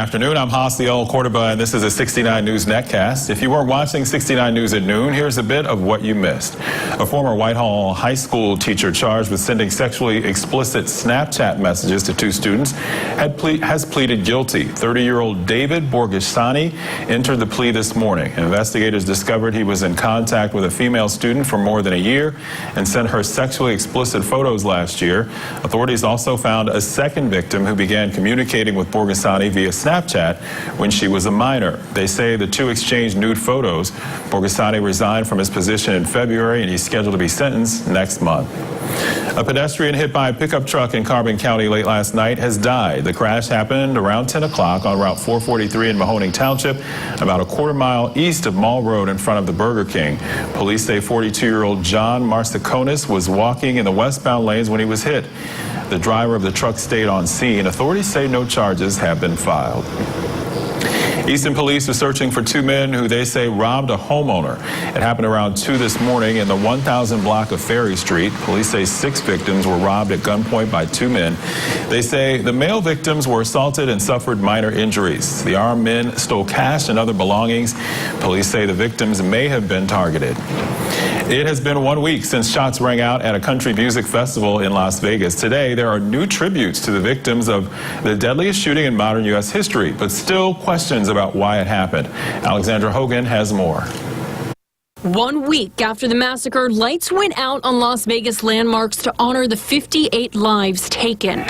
afternoon. I'm Hasiel Cordoba, and this is a 69 News Netcast. If you weren't watching 69 News at noon, here's a bit of what you missed. A former Whitehall high school teacher charged with sending sexually explicit Snapchat messages to two students has pleaded guilty. 30-year-old David Borghesani entered the plea this morning. Investigators discovered he was in contact with a female student for more than a year and sent her sexually explicit photos last year. Authorities also found a second victim who began communicating with Borghesani via Snapchat when she was a minor. They say the two exchanged nude photos. Borghesani resigned from his position in February, and he's scheduled to be sentenced next month. A pedestrian hit by a pickup truck in Carbon County late last night has died. The crash happened around 10 o'clock on Route 443 in Mahoning Township, about a quarter mile east of Mall Road in front of the Burger King. Police say 42-year-old John Marciconis was walking in the westbound lanes when he was hit. The driver of the truck stayed on scene. Authorities say no charges have been filed. Easton police are searching for two men who they say robbed a homeowner. It happened around 2 this morning in the 1000 block of Ferry Street. Police say 6 victims were robbed at gunpoint by 2 men. They say the male victims were assaulted and suffered minor injuries. The armed men stole cash and other belongings. Police say the victims may have been targeted. It has been 1 week since shots rang out at a country music festival in Las Vegas. Today, there are new tributes to the victims of the deadliest shooting in modern U.S. history, but still questions about why it happened. Alexandra Hogan has more. 1 week after the massacre, lights went out on Las Vegas landmarks to honor the 58 lives taken.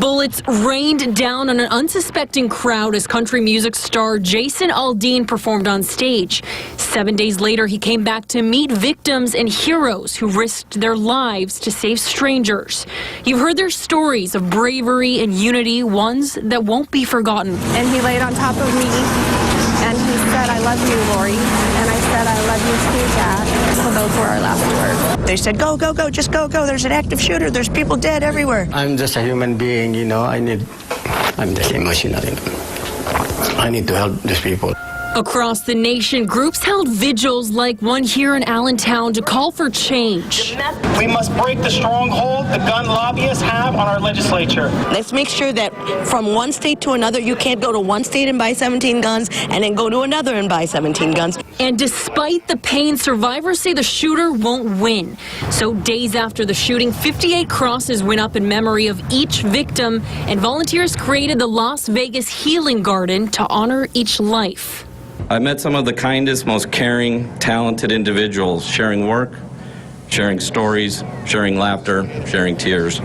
Bullets rained down on an unsuspecting crowd as country music star Jason Aldean performed on stage. 7 days later, he came back to meet victims and heroes who risked their lives to save strangers. You've heard their stories of bravery and unity, ones that won't be forgotten. And he laid on top of me, and he said, "I love you, Lori." And I said, "I love you too, Dad." So those were our last words. They said, "Go, go, go, just go, go. There's an active shooter. There's people dead everywhere." I'm just a human being, you know. I'm just emotional, you know. I need to help these people. Across the nation, groups held vigils like one here in Allentown to call for change. We must break the stronghold the gun lobbyists have on our legislature. Let's make sure that from one state to another, you can't go to one state and buy 17 guns and then go to another and buy 17 guns. And despite the pain, survivors say the shooter won't win. So days after the shooting, 58 crosses went up in memory of each victim, and volunteers created the Las Vegas Healing Garden to honor each life. I met some of the kindest, most caring, talented individuals, sharing work, sharing stories, sharing laughter, sharing tears.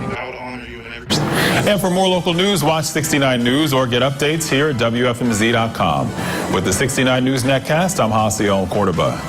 And for more local news, watch 69 News or get updates here at WFMZ.com. With the 69 News Netcast, I'm Hasiel Cordoba.